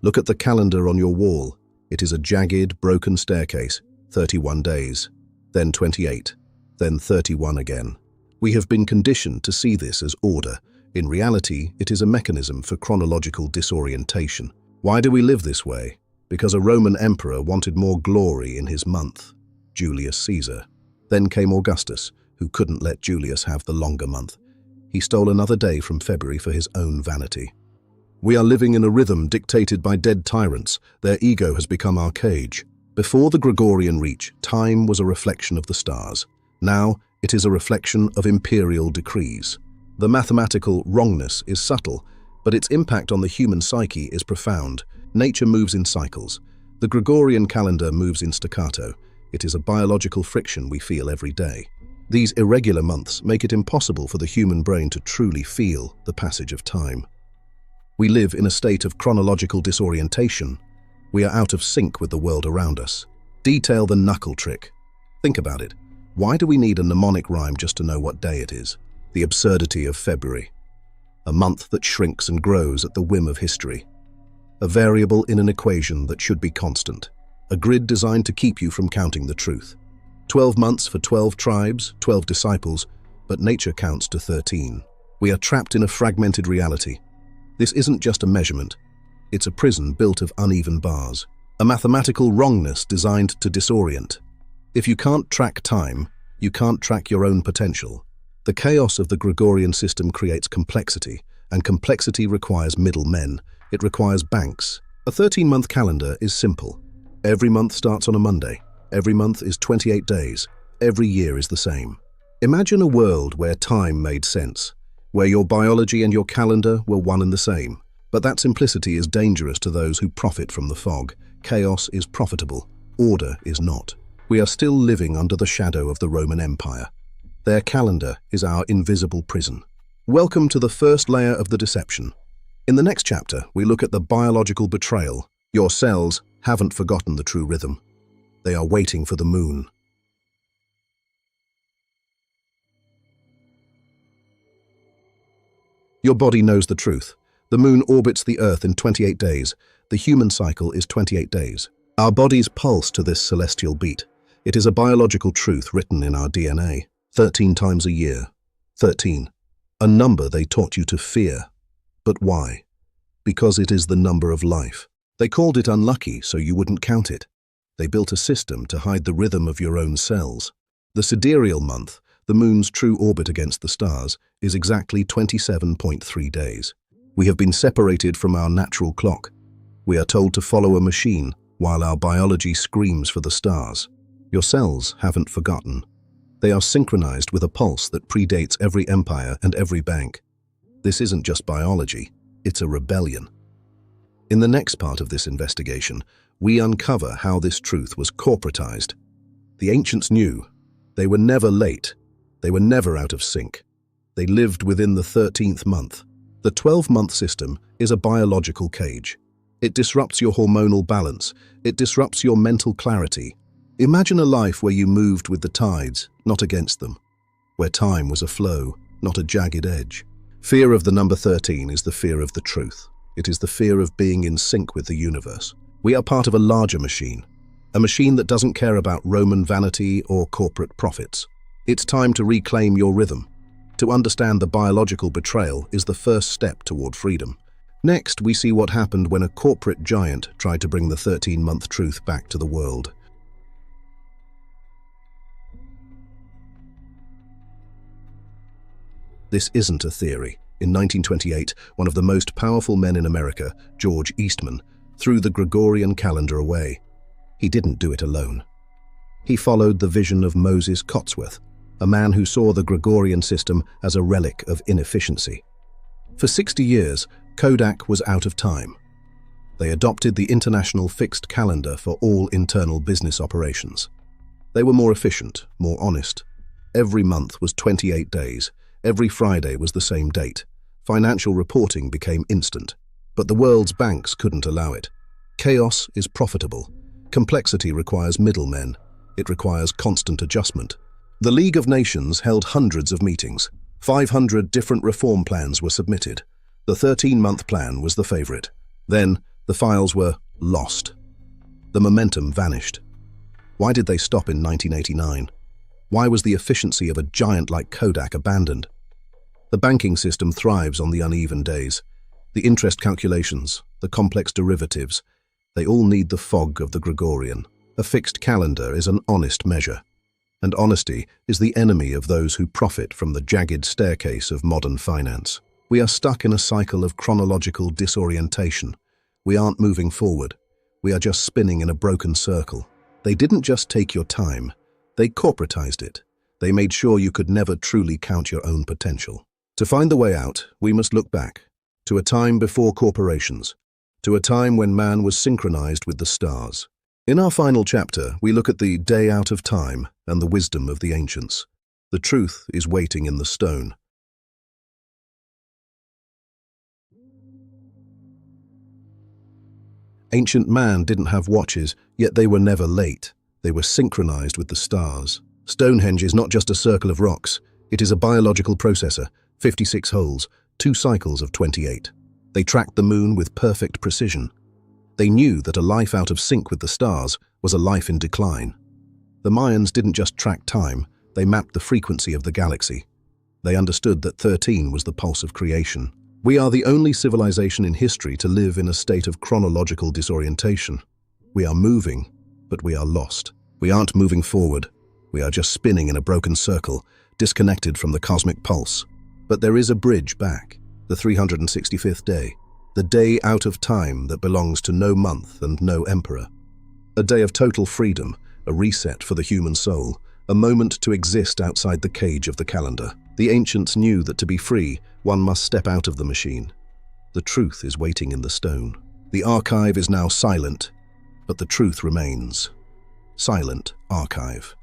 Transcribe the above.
Look at the calendar on your wall. It is a jagged, broken staircase, 31 days, then 28, then 31 again. We have been conditioned to see this as order. In reality, it is a mechanism for chronological disorientation. Why do we live this way? Because a Roman emperor wanted more glory in his month, Julius Caesar. Then came Augustus, who couldn't let Julius have the longer month. He stole another day from February for his own vanity. We are living in a rhythm dictated by dead tyrants. Their ego has become our cage. Before the Gregorian reach, time was a reflection of the stars. Now, it is a reflection of imperial decrees. The mathematical wrongness is subtle, but its impact on the human psyche is profound. Nature moves in cycles. The Gregorian calendar moves in staccato. It is a biological friction we feel every day. These irregular months make it impossible for the human brain to truly feel the passage of time. We live in a state of chronological disorientation. We are out of sync with the world around us. Detail the knuckle trick. Think about it. Why do we need a mnemonic rhyme just to know what day it is? The absurdity of February. A month that shrinks and grows at the whim of history. A variable in an equation that should be constant. A grid designed to keep you from counting the truth. 12 months for 12 tribes, 12 disciples, but nature counts to 13. We are trapped in a fragmented reality. This isn't just a measurement. It's a prison built of uneven bars. A mathematical wrongness designed to disorient. If you can't track time, you can't track your own potential. The chaos of the Gregorian system creates complexity, and complexity requires middlemen. It requires banks. A 13-month calendar is simple. Every month starts on a Monday. Every month is 28 days. Every year is the same. Imagine a world where time made sense, where your biology and your calendar were one and the same. But that simplicity is dangerous to those who profit from the fog. Chaos is profitable. Order is not. We are still living under the shadow of the Roman Empire. Their calendar is our invisible prison. Welcome to the first layer of the deception. In the next chapter, we look at the biological betrayal. Your cells haven't forgotten the true rhythm. They are waiting for the moon. Your body knows the truth. The moon orbits the Earth in 28 days. The human cycle is 28 days. Our bodies pulse to this celestial beat. It is a biological truth written in our DNA. 13 times a year. 13. A number they taught you to fear. But why? Because it is the number of life. They called it unlucky so you wouldn't count it. They built a system to hide the rhythm of your own cells. The sidereal month, the moon's true orbit against the stars, is exactly 27.3 days. We have been separated from our natural clock. We are told to follow a machine while our biology screams for the stars. Your cells haven't forgotten. They are synchronized with a pulse that predates every empire and every bank. This isn't just biology, it's a rebellion. In the next part of this investigation, we uncover how this truth was corporatized. The ancients knew. They were never late. They were never out of sync. They lived within the 13th month. The 12-month system is a biological cage. It disrupts your hormonal balance. It disrupts your mental clarity. Imagine a life where you moved with the tides, not against them. Where time was a flow, not a jagged edge. Fear of the number 13 is the fear of the truth. It is the fear of being in sync with the universe. We are part of a larger machine, a machine that doesn't care about Roman vanity or corporate profits. It's time to reclaim your rhythm. To understand the biological betrayal is the first step toward freedom. Next, we see what happened when a corporate giant tried to bring the 13-month truth back to the world. This isn't a theory. In 1928, one of the most powerful men in America, George Eastman, threw the Gregorian calendar away. He didn't do it alone. He followed the vision of Moses Cotsworth, a man who saw the Gregorian system as a relic of inefficiency. For 60 years, Kodak was out of time. They adopted the international fixed calendar for all internal business operations. They were more efficient, more honest. Every month was 28 days. Every Friday was the same date. Financial reporting became instant. But the world's banks couldn't allow it. Chaos is profitable. Complexity requires middlemen. It requires constant adjustment. The League of Nations held hundreds of meetings. 500 different reform plans were submitted. The 13-month plan was the favorite. Then, the The files were lost. The momentum vanished. Why did they stop in 1989? Why was the efficiency of a giant like Kodak abandoned? The banking system thrives on the uneven days. The interest calculations, the complex derivatives, they all need the fog of the Gregorian. A fixed calendar is an honest measure, and honesty is the enemy of those who profit from the jagged staircase of modern finance. We are stuck in a cycle of chronological disorientation. We aren't moving forward. We are just spinning in a broken circle. They didn't just take your time. They corporatized it. They made sure you could never truly count your own potential. To find the way out, we must look back to a time before corporations, to a time when man was synchronized with the stars. In our final chapter, we look at the day out of time and the wisdom of the ancients. The truth is waiting in the stone. Ancient man didn't have watches, yet they were never late. They were synchronized with the stars. Stonehenge is not just a circle of rocks. It is a biological processor, 56 holes, 2 cycles of 28. They tracked the moon with perfect precision. They knew that a life out of sync with the stars was a life in decline. The Mayans didn't just track time, they mapped the frequency of the galaxy. They understood that 13 was the pulse of creation. We are the only civilization in history to live in a state of chronological disorientation. We are moving, but we are lost. We aren't moving forward. We are just spinning in a broken circle, disconnected from the cosmic pulse. But there is a bridge back, the 365th day, the day out of time that belongs to no month and no emperor. A day of total freedom, a reset for the human soul, a moment to exist outside the cage of the calendar. The ancients knew that to be free, one must step out of the machine. The truth is waiting in the stone. The archive is now silent, but the truth remains. Silent archive.